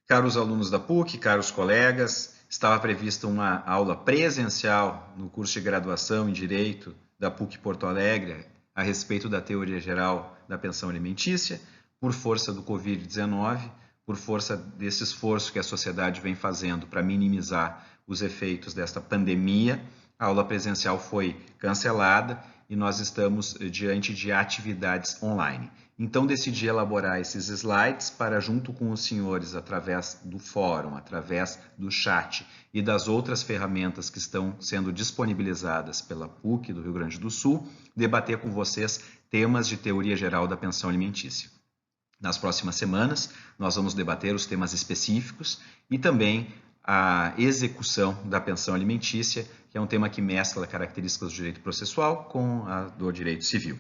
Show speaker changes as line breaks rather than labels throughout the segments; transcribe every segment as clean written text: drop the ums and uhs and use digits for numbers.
Caros alunos da PUC, caros colegas, estava prevista uma aula presencial no curso de graduação em Direito da PUC Porto Alegre a respeito da teoria geral da pensão alimentícia. Por força do Covid-19, por força desse esforço que a sociedade vem fazendo para minimizar os efeitos desta pandemia, a aula presencial foi cancelada e nós estamos diante de atividades online. Então decidi elaborar esses slides para, junto com os senhores, através do fórum, através do chat e das outras ferramentas que estão sendo disponibilizadas pela PUC do Rio Grande do Sul, debater com vocês temas de teoria geral da pensão alimentícia. Nas próximas semanas, nós vamos debater os temas específicos e também a execução da pensão alimentícia, que é um tema que mescla características do direito processual com a do direito civil.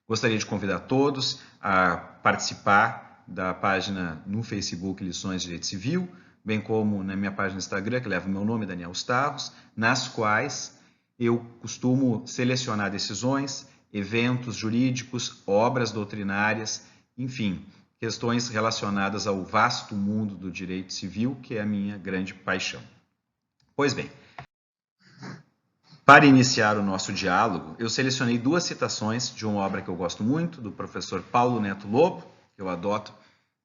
Gostaria de convidar todos a participar da página no Facebook Lições de Direito Civil, bem como na minha página no Instagram, que leva o meu nome, Daniel Starros, nas quais eu costumo selecionar decisões, eventos jurídicos, obras doutrinárias, enfim, questões relacionadas ao vasto mundo do direito civil, que é a minha grande paixão. Pois bem, para iniciar o nosso diálogo, eu selecionei duas citações de uma obra que eu gosto muito, do professor Paulo Neto Lobo, que eu adoto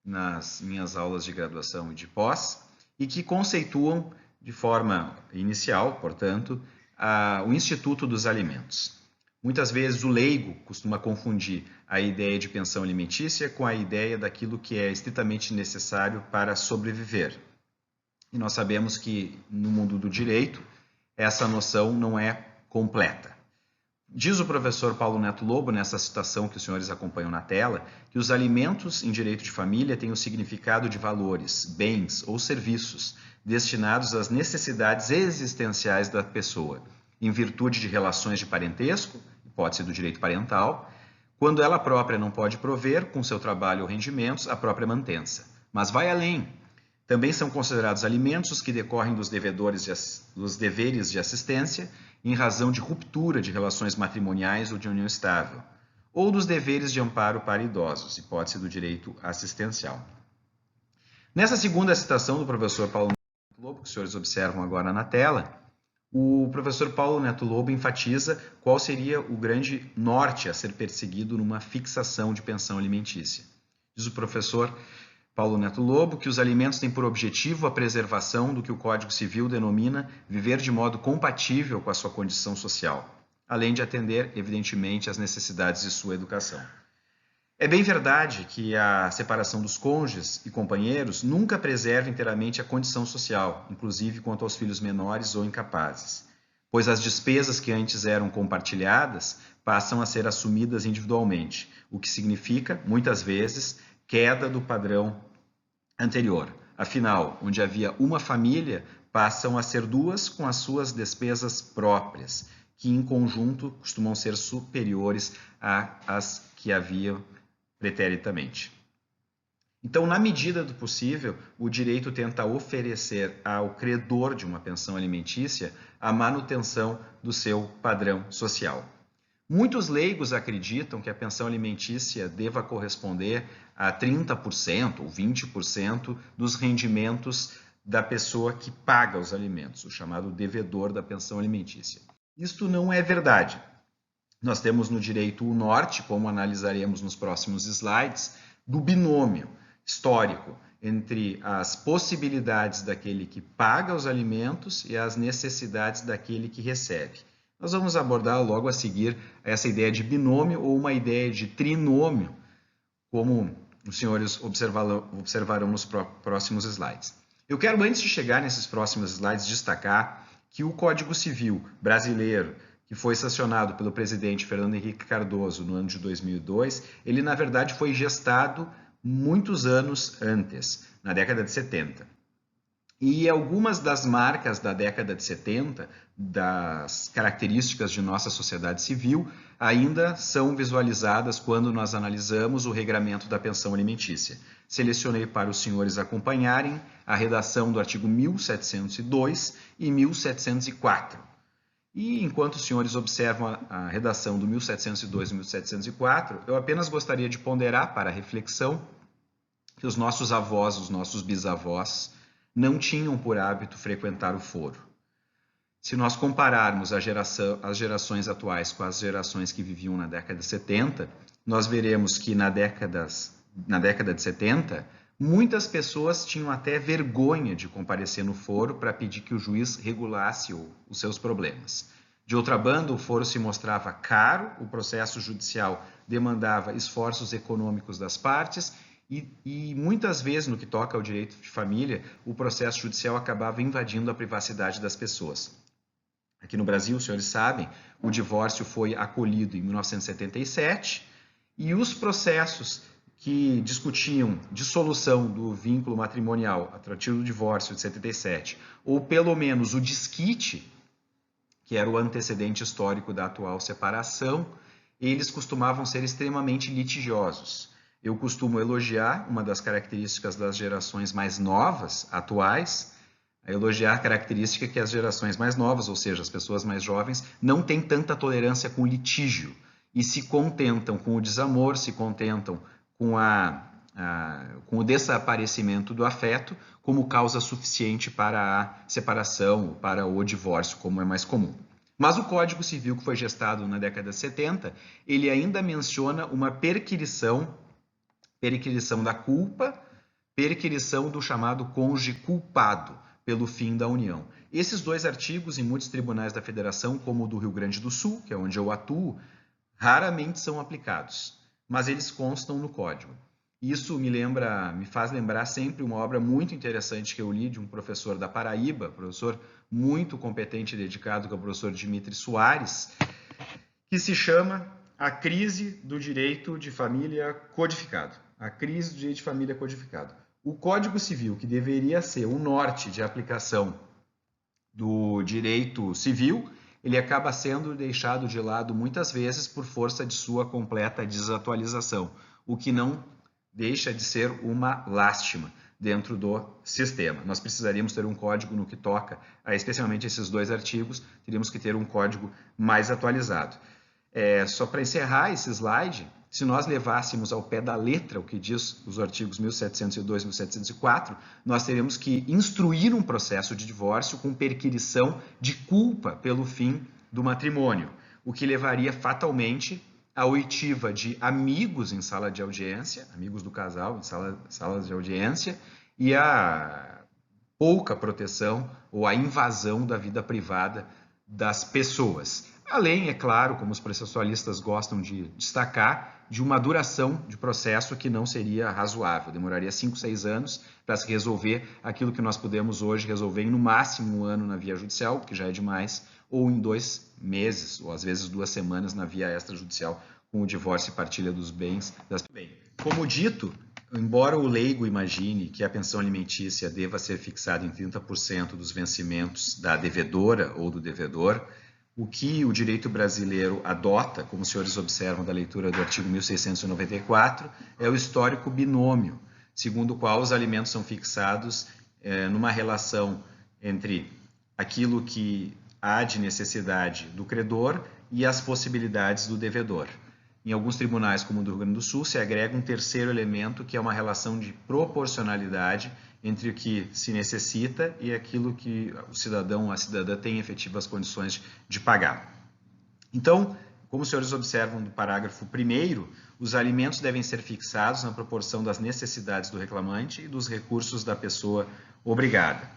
nas minhas aulas de graduação e de pós, e que conceituam de forma inicial, portanto, o Instituto dos Alimentos. Muitas vezes o leigo costuma confundir a ideia de pensão alimentícia com a ideia daquilo que é estritamente necessário para sobreviver. E nós sabemos que no mundo do direito, essa noção não é completa. Diz o professor Paulo Neto Lobo, nessa citação que os senhores acompanham na tela, que os alimentos em direito de família têm o significado de valores, bens ou serviços destinados às necessidades existenciais da pessoa, em virtude de relações de parentesco, hipótese do direito parental, quando ela própria não pode prover, com seu trabalho ou rendimentos, a própria mantença. Mas vai além. Também são considerados alimentos os que decorrem dos deveres de assistência em razão de ruptura de relações matrimoniais ou de união estável, ou dos deveres de amparo para idosos, hipótese do direito assistencial. Nessa segunda citação do professor Paulo Neto Lobo, que os senhores observam agora na tela, o professor Paulo Neto Lobo enfatiza qual seria o grande norte a ser perseguido numa fixação de pensão alimentícia. Diz o professor Paulo Neto Lobo que os alimentos têm por objetivo a preservação do que o Código Civil denomina viver de modo compatível com a sua condição social, além de atender, evidentemente, às necessidades de sua educação. É bem verdade que a separação dos cônjuges e companheiros nunca preserva inteiramente a condição social, inclusive quanto aos filhos menores ou incapazes, pois as despesas que antes eram compartilhadas passam a ser assumidas individualmente, o que significa, muitas vezes, queda do padrão anterior. Afinal, onde havia uma família, passam a ser duas com as suas despesas próprias, que em conjunto costumam ser superiores às que havia preteritamente. Então, na medida do possível, o direito tenta oferecer ao credor de uma pensão alimentícia a manutenção do seu padrão social. Muitos leigos acreditam que a pensão alimentícia deva corresponder a 30% ou 20% dos rendimentos da pessoa que paga os alimentos, o chamado devedor da pensão alimentícia. Isto não é verdade. Nós temos no direito o norte, como analisaremos nos próximos slides, do binômio histórico entre as possibilidades daquele que paga os alimentos e as necessidades daquele que recebe. Nós vamos abordar logo a seguir essa ideia de binômio ou uma ideia de trinômio, como os senhores observarão nos próximos slides. Eu quero, antes de chegar nesses próximos slides, destacar que o Código Civil brasileiro, que foi sancionado pelo presidente Fernando Henrique Cardoso no ano de 2002, ele na verdade foi gestado muitos anos antes, na década de 70. E algumas das marcas da década de 70, das características de nossa sociedade civil, ainda são visualizadas quando nós analisamos o regramento da pensão alimentícia. Selecionei para os senhores acompanharem a redação do artigo 1702 e 1704. E enquanto os senhores observam a redação do 1702 e 1704, eu apenas gostaria de ponderar para a reflexão que que os nossos avós, os nossos bisavós, não tinham por hábito frequentar o foro. Se nós compararmos as gerações atuais com as gerações que viviam na década de 70, nós veremos que na década de 70, muitas pessoas tinham até vergonha de comparecer no foro para pedir que o juiz regulasse os seus problemas. De outra banda, o foro se mostrava caro, o processo judicial demandava esforços econômicos das partes e muitas vezes, no que toca ao direito de família, o processo judicial acabava invadindo a privacidade das pessoas. Aqui no Brasil, os senhores sabem, o divórcio foi acolhido em 1977 e os processos que discutiam dissolução do vínculo matrimonial a partir do divórcio de 77, ou pelo menos o desquite, que era o antecedente histórico da atual separação, eles costumavam ser extremamente litigiosos. Eu costumo elogiar uma das características das gerações mais novas, atuais, elogiar a característica que as gerações mais novas, ou seja, as pessoas mais jovens, não têm tanta tolerância com o litígio e se contentam com o desamor, se contentam com o desaparecimento do afeto como causa suficiente para a separação, para o divórcio, como é mais comum. Mas o Código Civil, que foi gestado na década de 70, ele ainda menciona uma perquirição da culpa, perquirição do chamado cônjuge culpado pelo fim da união. Esses dois artigos, em muitos tribunais da Federação, como o do Rio Grande do Sul, que é onde eu atuo, raramente são aplicados, mas eles constam no Código. Isso me faz lembrar sempre uma obra muito interessante que eu li de um professor da Paraíba, professor muito competente e dedicado, que é o professor Dimitri Soares, que se chama A Crise do Direito de Família Codificado. A crise do direito de família codificado. O Código Civil, que deveria ser o norte de aplicação do direito civil, ele acaba sendo deixado de lado muitas vezes por força de sua completa desatualização, o que não deixa de ser uma lástima dentro do sistema. Nós precisaríamos ter um código no que toca a especialmente esses dois artigos, teríamos que ter um código mais atualizado. Só para encerrar esse slide, se nós levássemos ao pé da letra o que diz os artigos 1702 e 1704, nós teríamos que instruir um processo de divórcio com perquirição de culpa pelo fim do matrimônio, o que levaria fatalmente à oitiva de amigos em sala de audiência, amigos do casal em salas de audiência, e a pouca proteção ou a invasão da vida privada das pessoas. Além, é claro, como os processualistas gostam de destacar, de uma duração de processo que não seria razoável. Demoraria 5, 6 anos para se resolver aquilo que nós podemos hoje resolver em no máximo 1 ano na via judicial, que já é demais, ou em 2 meses, ou às vezes 2 semanas na via extrajudicial, com o divórcio e partilha dos bens. Como dito, embora o leigo imagine que a pensão alimentícia deva ser fixada em 30% dos vencimentos da devedora ou do devedor, o que o direito brasileiro adota, como os senhores observam da leitura do artigo 1694, é o histórico binômio, segundo o qual os alimentos são fixados numa relação entre aquilo que há de necessidade do credor e as possibilidades do devedor. Em alguns tribunais, como o do Rio Grande do Sul, se agrega um terceiro elemento, que é uma relação de proporcionalidade entre o que se necessita e aquilo que o cidadão ou a cidadã tem efetivas condições de pagar. Então, como os senhores observam no parágrafo 1º, os alimentos devem ser fixados na proporção das necessidades do reclamante e dos recursos da pessoa obrigada.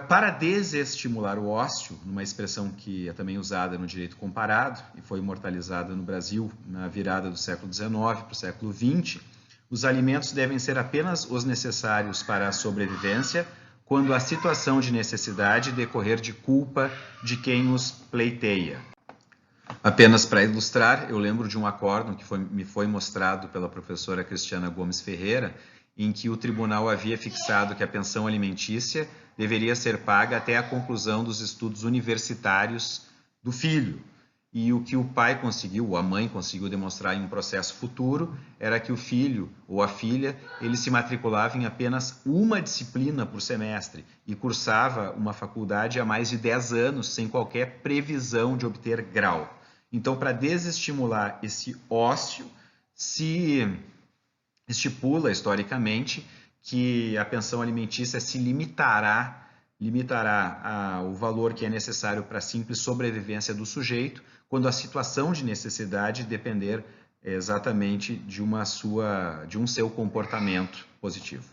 Para desestimular o ócio, numa expressão que é também usada no direito comparado e foi imortalizada no Brasil na virada do século XIX para o século XX, os alimentos devem ser apenas os necessários para a sobrevivência quando a situação de necessidade decorrer de culpa de quem os pleiteia. Apenas para ilustrar, eu lembro de um acórdão que me foi mostrado pela professora Cristiana Gomes Ferreira, em que o tribunal havia fixado que a pensão alimentícia deveria ser paga até a conclusão dos estudos universitários do filho. E o que o pai conseguiu, ou a mãe conseguiu demonstrar em um processo futuro, era que o filho ou a filha, ele se matriculava em apenas uma disciplina por semestre e cursava uma faculdade há mais de 10 anos sem qualquer previsão de obter grau. Então, para desestimular esse ócio, se estipula historicamente que a pensão alimentícia se limitará ao valor que é necessário para a simples sobrevivência do sujeito, quando a situação de necessidade depender exatamente de um seu comportamento positivo.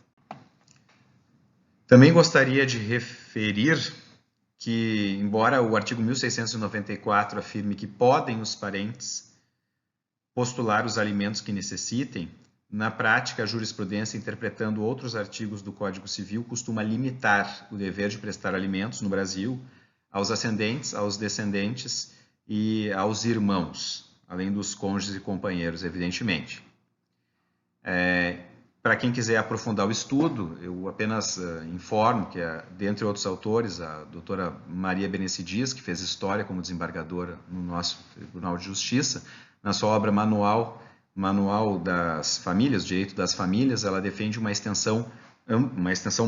Também gostaria de referir que, embora o artigo 1694 afirme que podem os parentes postular os alimentos que necessitem, na prática, a jurisprudência, interpretando outros artigos do Código Civil, costuma limitar o dever de prestar alimentos no Brasil aos ascendentes, aos descendentes e aos irmãos, além dos cônjuges e companheiros, evidentemente. Para quem quiser aprofundar o estudo, eu apenas informo que, dentre outros autores, a doutora Maria Beneci Dias, que fez história como desembargadora no nosso Tribunal de Justiça, na sua obra Manual das Famílias, Direito das Famílias, ela defende uma extensão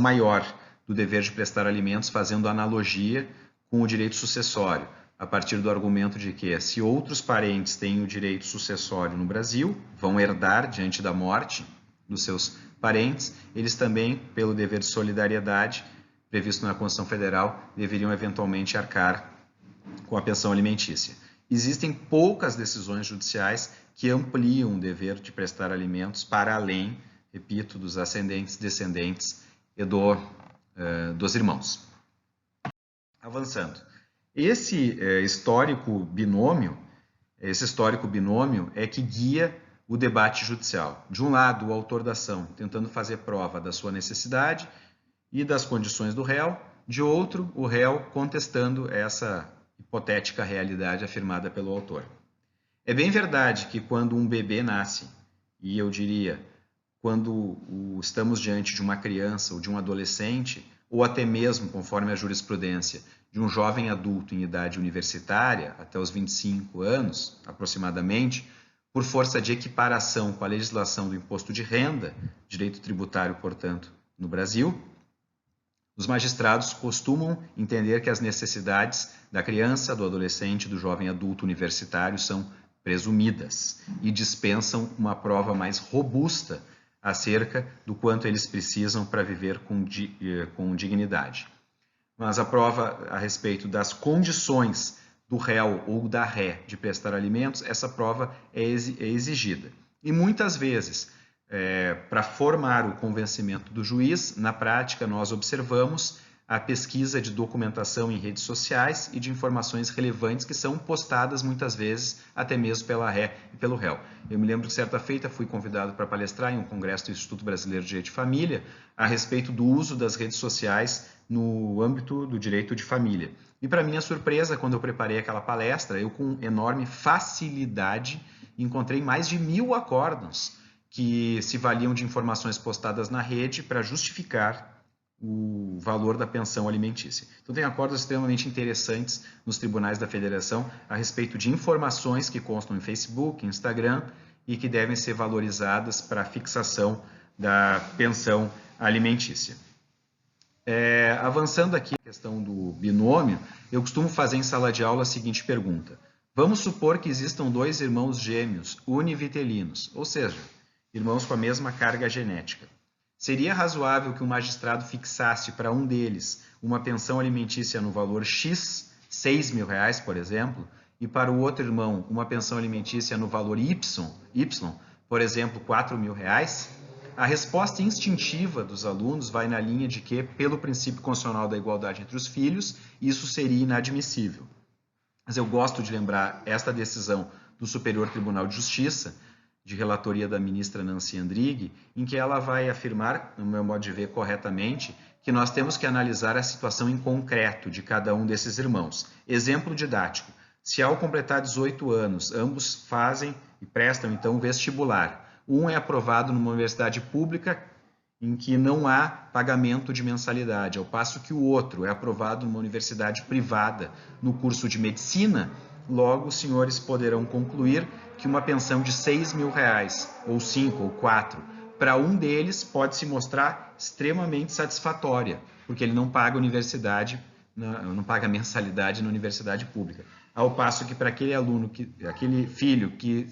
maior do dever de prestar alimentos, fazendo analogia com o direito sucessório, a partir do argumento de que, se outros parentes têm o direito sucessório no Brasil, vão herdar diante da morte dos seus parentes, eles também, pelo dever de solidariedade previsto na Constituição Federal, deveriam eventualmente arcar com a pensão alimentícia. Existem poucas decisões judiciais que ampliam o dever de prestar alimentos para além, repito, dos ascendentes, descendentes e dos irmãos. Avançando. Esse histórico binômio é que guia o debate judicial. De um lado, o autor da ação tentando fazer prova da sua necessidade e das condições do réu, de outro, o réu contestando essa hipotética realidade afirmada pelo autor. É bem verdade que quando um bebê nasce, e eu diria, quando estamos diante de uma criança ou de um adolescente, ou até mesmo, conforme a jurisprudência, de um jovem adulto em idade universitária, até os 25 anos, aproximadamente, por força de equiparação com a legislação do imposto de renda, direito tributário, portanto, no Brasil, os magistrados costumam entender que as necessidades da criança, do adolescente, do jovem adulto universitário são presumidas e dispensam uma prova mais robusta acerca do quanto eles precisam para viver com dignidade. Mas a prova a respeito das condições do réu ou da ré de prestar alimentos, essa prova é exigida. E muitas vezes, para formar o convencimento do juiz, na prática nós observamos a pesquisa de documentação em redes sociais e de informações relevantes que são postadas muitas vezes até mesmo pela ré e pelo réu. Eu me lembro que certa feita fui convidado para palestrar em um congresso do Instituto Brasileiro de Direito de Família a respeito do uso das redes sociais no âmbito do direito de família. E para minha surpresa, quando eu preparei aquela palestra, eu com enorme facilidade encontrei mais de 1000 acórdãos que se valiam de informações postadas na rede para justificar o valor da pensão alimentícia. Então tem acordos extremamente interessantes nos tribunais da federação a respeito de informações que constam em Facebook, Instagram e que devem ser valorizadas para a fixação da pensão alimentícia. Avançando aqui a questão do binômio, eu costumo fazer em sala de aula a seguinte pergunta. Vamos supor que existam 2 irmãos gêmeos univitelinos, ou seja, irmãos com a mesma carga genética. Seria razoável que o magistrado fixasse para um deles uma pensão alimentícia no valor X, R$6.000, por exemplo, e para o outro irmão uma pensão alimentícia no valor Y, por exemplo, R$4.000? A resposta instintiva dos alunos vai na linha de que, pelo princípio constitucional da igualdade entre os filhos, isso seria inadmissível. Mas eu gosto de lembrar esta decisão do Superior Tribunal de Justiça, de relatoria da ministra Nancy Andrighi, em que ela vai afirmar, no meu modo de ver corretamente, que nós temos que analisar a situação em concreto de cada um desses irmãos. Exemplo didático. Se ao completar 18 anos, ambos fazem e prestam então o vestibular. Um é aprovado numa universidade pública em que não há pagamento de mensalidade, ao passo que o outro é aprovado numa universidade privada no curso de medicina. Logo, os senhores poderão concluir que uma pensão de R$6.000, ou 5 ou 4, para um deles pode se mostrar extremamente satisfatória, porque ele não paga mensalidade na universidade pública. Ao passo que para aquele filho que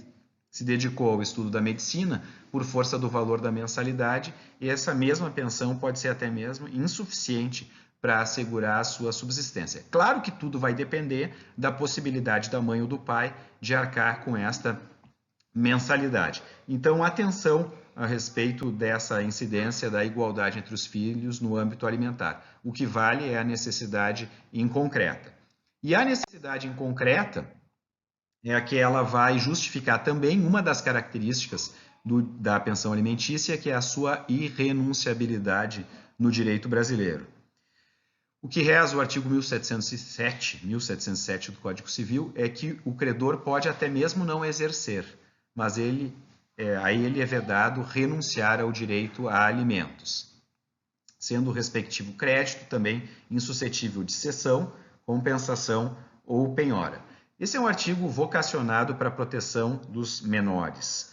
se dedicou ao estudo da medicina por força do valor da mensalidade, e essa mesma pensão pode ser até mesmo insuficiente para assegurar a sua subsistência. Claro que tudo vai depender da possibilidade da mãe ou do pai de arcar com esta mensalidade. Então, atenção a respeito dessa incidência da igualdade entre os filhos no âmbito alimentar. O que vale é a necessidade inconcreta. E a necessidade inconcreta é a que ela vai justificar também uma das características da pensão alimentícia, que é a sua irrenunciabilidade no direito brasileiro. O que reza o artigo 1707 do Código Civil é que o credor pode até mesmo não exercer, mas a ele é vedado renunciar ao direito a alimentos, sendo o respectivo crédito também insuscetível de cessão, compensação ou penhora. Esse é um artigo vocacionado para a proteção dos menores.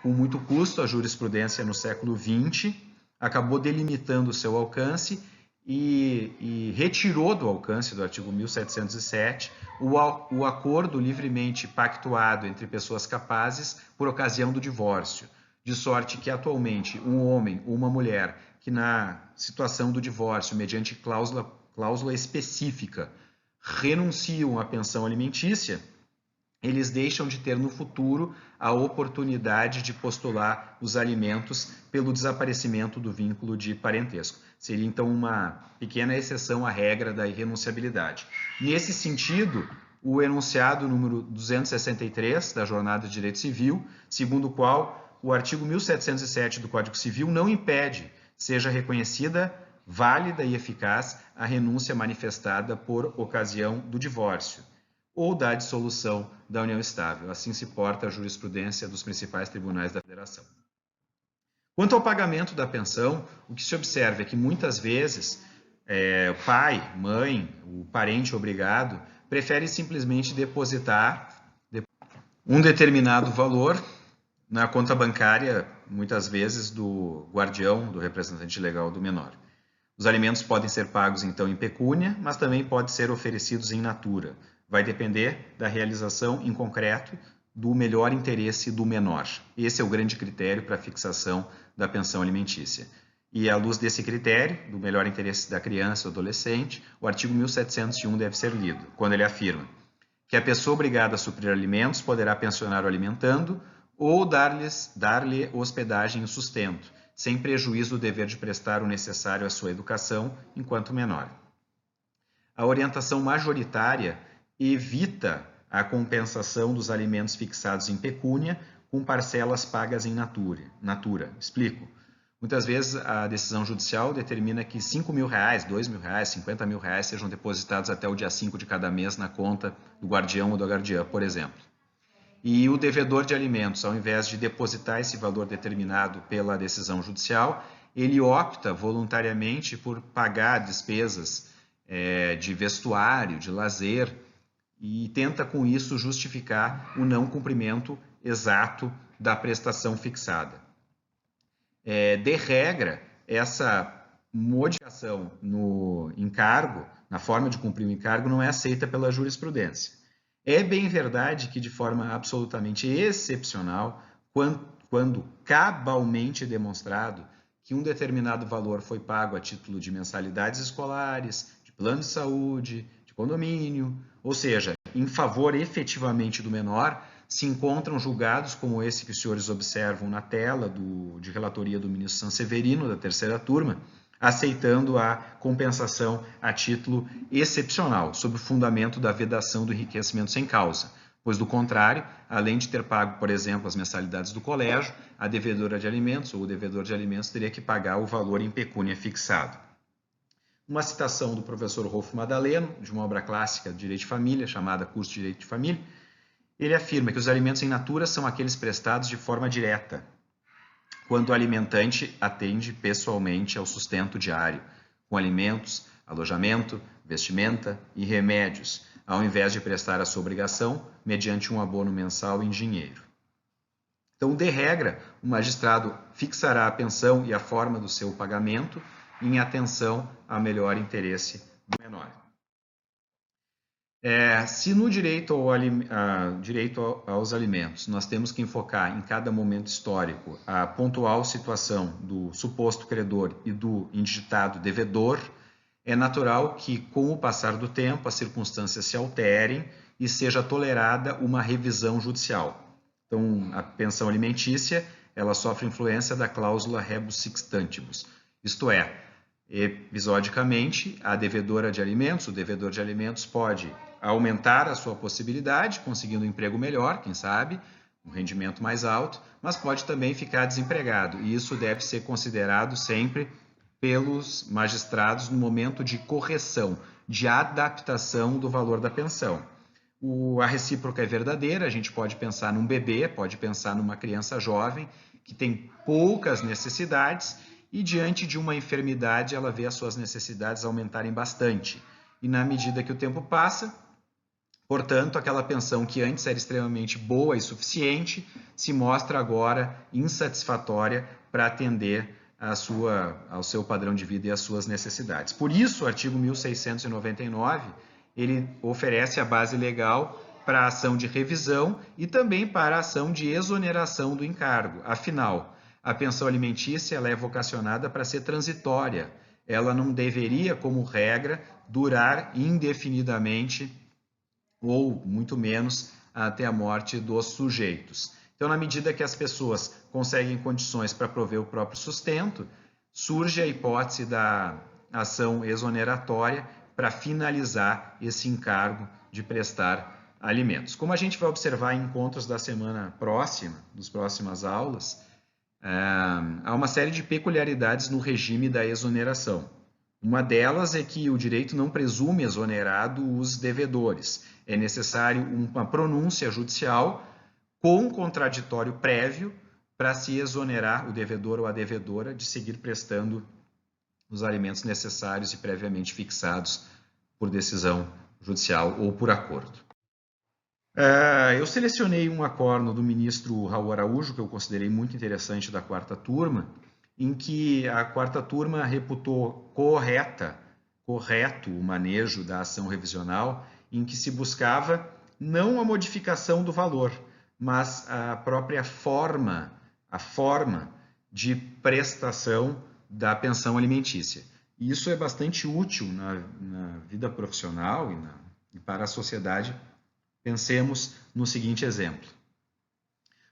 Com muito custo, a jurisprudência no século XX acabou delimitando o seu alcance e retirou do alcance do artigo 1707 o acordo livremente pactuado entre pessoas capazes por ocasião do divórcio, de sorte que atualmente um homem ou uma mulher que na situação do divórcio, mediante cláusula específica, renunciam à pensão alimentícia, eles deixam de ter no futuro a oportunidade de postular os alimentos pelo desaparecimento do vínculo de parentesco. Seria então uma pequena exceção à regra da irrenunciabilidade. Nesse sentido, o enunciado número 263 da Jornada de Direito Civil, segundo o qual o artigo 1707 do Código Civil não impede seja reconhecida, válida e eficaz a renúncia manifestada por ocasião do divórcio ou da dissolução da união estável. Assim se porta a jurisprudência dos principais tribunais da Federação. Quanto ao pagamento da pensão, o que se observa é que muitas vezes o pai, mãe, o parente obrigado prefere simplesmente depositar um determinado valor na conta bancária, muitas vezes do guardião, do representante legal do menor. Os alimentos podem ser pagos então em pecúnia, mas também podem ser oferecidos em natura. Vai depender da realização em concreto do melhor interesse do menor. Esse é o grande critério para a fixação da pensão alimentícia. E à luz desse critério, do melhor interesse da criança ou adolescente, o artigo 1701 deve ser lido, quando ele afirma que a pessoa obrigada a suprir alimentos poderá pensionar o alimentando ou dar-lhe hospedagem e sustento, sem prejuízo do dever de prestar o necessário à sua educação enquanto menor. A orientação majoritária evita a compensação dos alimentos fixados em pecúnia com parcelas pagas em natura. Explico. Muitas vezes a decisão judicial determina que R$5.000, R$2.000, R$50.000 sejam depositados até o dia 5 de cada mês na conta do guardião ou da guardiã, por exemplo. E o devedor de alimentos, ao invés de depositar esse valor determinado pela decisão judicial, ele opta voluntariamente por pagar despesas de vestuário, de lazer, e tenta com isso justificar o não cumprimento exato da prestação fixada. De regra, essa modificação no encargo, na forma de cumprir o encargo, não é aceita pela jurisprudência. É bem verdade que, de forma absolutamente excepcional, quando cabalmente demonstrado que um determinado valor foi pago a título de mensalidades escolares, de plano de saúde, de condomínio, ou seja, em favor efetivamente do menor, se encontram julgados como esse que os senhores observam na tela de relatoria do ministro Sanseverino, da terceira turma, aceitando a compensação a título excepcional, sob o fundamento da vedação do enriquecimento sem causa, pois, do contrário, além de ter pago, por exemplo, as mensalidades do colégio, a devedora de alimentos ou o devedor de alimentos teria que pagar o valor em pecúnia fixado. Uma citação do professor Rolfo Madaleno, de uma obra clássica de Direito de Família, chamada Curso de Direito de Família, ele afirma que os alimentos em natura são aqueles prestados de forma direta, quando o alimentante atende pessoalmente ao sustento diário, com alimentos, alojamento, vestimenta e remédios, ao invés de prestar a sua obrigação mediante um abono mensal em dinheiro. Então, de regra, o magistrado fixará a pensão e a forma do seu pagamento em atenção ao melhor interesse do menor. Se no direito, direito aos alimentos nós temos que enfocar em cada momento histórico a pontual situação do suposto credor e do indigitado devedor, é natural que, com o passar do tempo, as circunstâncias se alterem e seja tolerada uma revisão judicial. Então, a pensão alimentícia ela sofre influência da cláusula rebus sixtantibus, isto é, episodicamente, a devedora de alimentos, o devedor de alimentos pode aumentar a sua possibilidade, conseguindo um emprego melhor, quem sabe, um rendimento mais alto, mas pode também ficar desempregado, e isso deve ser considerado sempre pelos magistrados no momento de correção, de adaptação do valor da pensão. A recíproca é verdadeira, a gente pode pensar num bebê, pode pensar numa criança jovem que tem poucas necessidades e diante de uma enfermidade ela vê as suas necessidades aumentarem bastante. E na medida que o tempo passa, portanto, aquela pensão que antes era extremamente boa e suficiente se mostra agora insatisfatória para atender ao seu padrão de vida e às suas necessidades. Por isso, o artigo 1699 ele oferece a base legal para a ação de revisão e também para a ação de exoneração do encargo. Afinal, a pensão alimentícia ela é vocacionada para ser transitória. Ela não deveria, como regra, durar indefinidamente ou muito menos até a morte dos sujeitos. Então, na medida que as pessoas conseguem condições para prover o próprio sustento, surge a hipótese da ação exoneratória para finalizar esse encargo de prestar alimentos. Como a gente vai observar em encontros da semana próxima, das próximas aulas, há uma série de peculiaridades no regime da exoneração. Uma delas é que o direito não presume exonerado os devedores. É necessário uma pronúncia judicial com contraditório prévio para se exonerar o devedor ou a devedora de seguir prestando os alimentos necessários e previamente fixados por decisão judicial ou por acordo. Eu selecionei um acordo do ministro Raul Araújo, que eu considerei muito interessante, da quarta turma, em que a quarta turma reputou correto o manejo da ação revisional, em que se buscava não a modificação do valor, mas a própria forma, a forma de prestação da pensão alimentícia. E isso é bastante útil na vida profissional e para a sociedade. Pensemos no seguinte exemplo.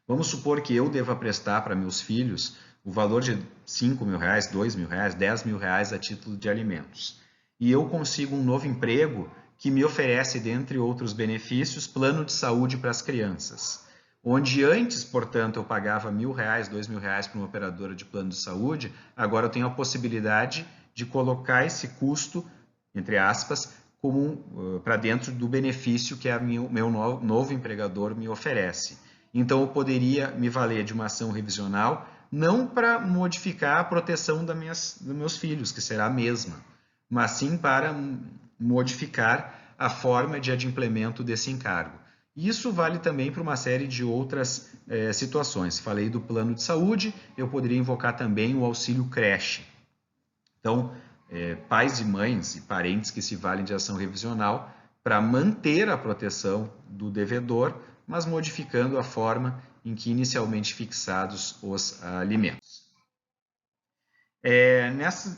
Vamos supor que eu deva prestar para meus filhos o valor de R$5.000, R$2.000, R$10.000 a título de alimentos. E eu consigo um novo emprego que me oferece, dentre outros benefícios, plano de saúde para as crianças. Onde antes, portanto, eu pagava R$1.000, R$2.000 para uma operadora de plano de saúde, agora eu tenho a possibilidade de colocar esse custo, entre aspas, para dentro do benefício que o meu novo empregador me oferece. Então, eu poderia me valer de uma ação revisional, não para modificar a proteção dos meus filhos, que será a mesma, mas sim para modificar a forma de adimplemento desse encargo. Isso vale também para uma série de outras situações. Falei do plano de saúde, eu poderia invocar também o auxílio creche. Então, pais e mães e parentes que se valem de ação revisional para manter a proteção do devedor, mas modificando a forma em que inicialmente fixados os alimentos.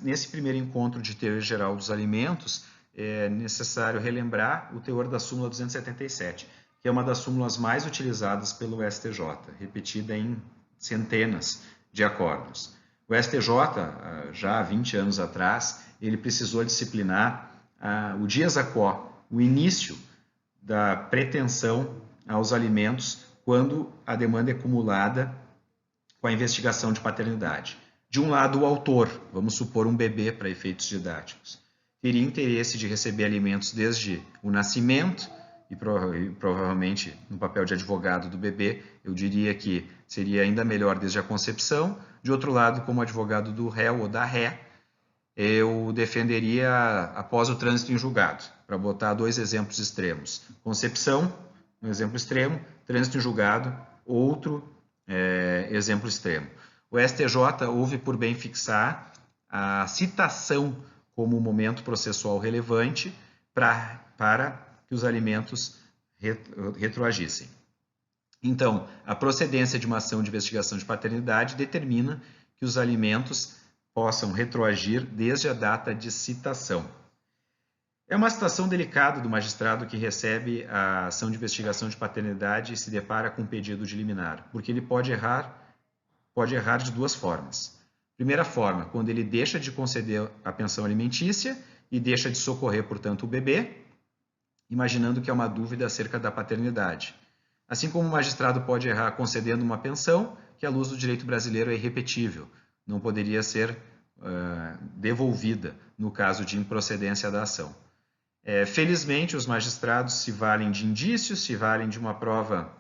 Nesse primeiro encontro de teoria geral dos alimentos, é necessário relembrar o teor da súmula 277, que é uma das súmulas mais utilizadas pelo STJ, repetida em centenas de acordos. O STJ, já há 20 anos atrás, ele precisou disciplinar o dies a quo, o início da pretensão aos alimentos quando a demanda é acumulada com a investigação de paternidade. De um lado, o autor, vamos supor um bebê para efeitos didáticos, teria interesse de receber alimentos desde o nascimento e provavelmente no papel de advogado do bebê, eu diria que seria ainda melhor desde a concepção. De outro lado, como advogado do réu ou da ré, eu defenderia após o trânsito em julgado, para botar dois exemplos extremos. Concepção, um exemplo extremo, trânsito em julgado, outro exemplo extremo. O STJ houve por bem fixar a citação como momento processual relevante para que os alimentos retroagissem. Então, a procedência de uma ação de investigação de paternidade determina que os alimentos possam retroagir desde a data de citação. É uma situação delicada do magistrado que recebe a ação de investigação de paternidade e se depara com um pedido de liminar, porque ele pode errar de duas formas. Primeira forma, quando ele deixa de conceder a pensão alimentícia e deixa de socorrer, portanto, o bebê, imaginando que há uma dúvida acerca da paternidade. Assim como o magistrado pode errar concedendo uma pensão, que à luz do direito brasileiro é irrepetível, não poderia ser devolvida no caso de improcedência da ação. Felizmente, os magistrados se valem de indícios, se valem de uma prova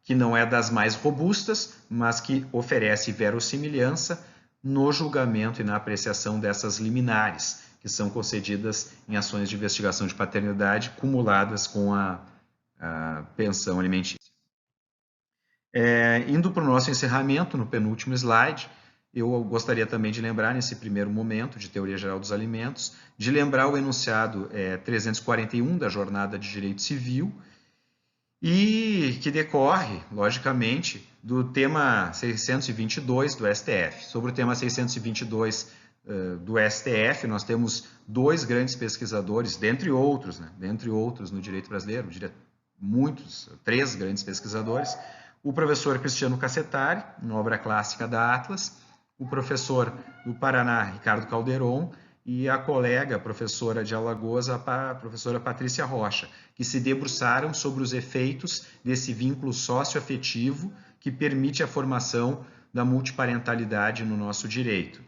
que não é das mais robustas, mas que oferece verossimilhança no julgamento e na apreciação dessas liminares, que são concedidas em ações de investigação de paternidade cumuladas com a pensão alimentícia. Indo para o nosso encerramento, no penúltimo slide, eu gostaria também de lembrar, nesse primeiro momento de Teoria Geral dos Alimentos, de lembrar o enunciado 341 da Jornada de Direito Civil, e que decorre, logicamente, do tema 622 do STF. Sobre o tema 622 do STF, nós temos dois grandes pesquisadores, dentre outros no direito brasileiro, três grandes pesquisadores, o professor Cristiano Cassetari, na obra clássica da Atlas, o professor do Paraná, Ricardo Calderon, e a colega, professora de Alagoas, a professora Patrícia Rocha, que se debruçaram sobre os efeitos desse vínculo socioafetivo que permite a formação da multiparentalidade no nosso direito.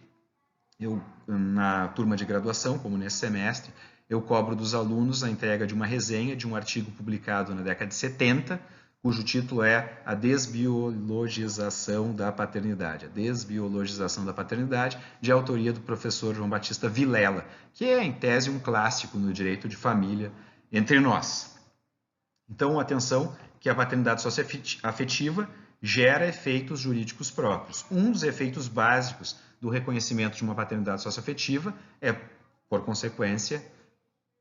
Eu, na turma de graduação, como nesse semestre, eu cobro dos alunos a entrega de uma resenha de um artigo publicado na década de 70, cujo título é A Desbiologização da Paternidade. A Desbiologização da Paternidade, de autoria do professor João Batista Vilela, que é, em tese, um clássico no direito de família entre nós. Então, atenção que a paternidade socioafetiva gera efeitos jurídicos próprios. Um dos efeitos básicos do reconhecimento de uma paternidade socioafetiva é, por consequência,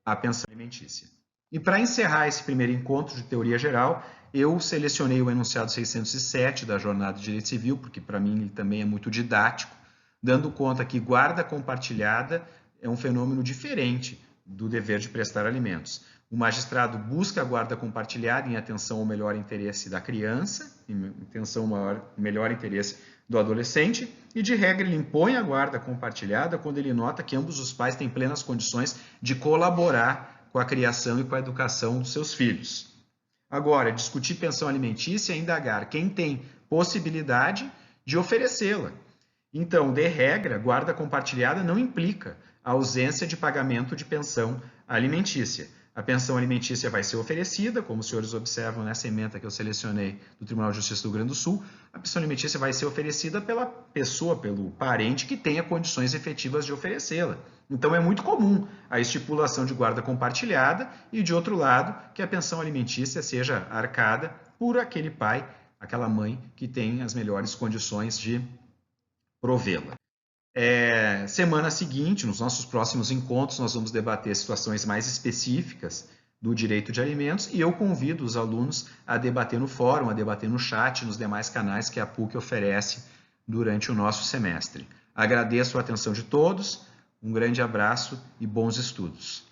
a pensão alimentícia. E para encerrar esse primeiro encontro de teoria geral, eu selecionei o enunciado 607 da Jornada de Direito Civil, porque para mim ele também é muito didático, dando conta que guarda compartilhada é um fenômeno diferente do dever de prestar alimentos. O magistrado busca a guarda compartilhada em atenção ao melhor interesse da criança, em atenção ao melhor interesse do adolescente, e de regra ele impõe a guarda compartilhada quando ele nota que ambos os pais têm plenas condições de colaborar com a criação e com a educação dos seus filhos. Agora, discutir pensão alimentícia é indagar quem tem possibilidade de oferecê-la. Então, de regra, guarda compartilhada não implica a ausência de pagamento de pensão alimentícia. A pensão alimentícia vai ser oferecida, como os senhores observam nessa ementa que eu selecionei do Tribunal de Justiça do Rio Grande do Sul, a pensão alimentícia vai ser oferecida pela pessoa, pelo parente que tenha condições efetivas de oferecê-la. Então, é muito comum a estipulação de guarda compartilhada e, de outro lado, que a pensão alimentícia seja arcada por aquele pai, aquela mãe que tem as melhores condições de provê-la. Semana seguinte, nos nossos próximos encontros, nós vamos debater situações mais específicas do direito de alimentos e eu convido os alunos a debater no fórum, a debater no chat, nos demais canais que a PUC oferece durante o nosso semestre. Agradeço a atenção de todos. Um grande abraço e bons estudos.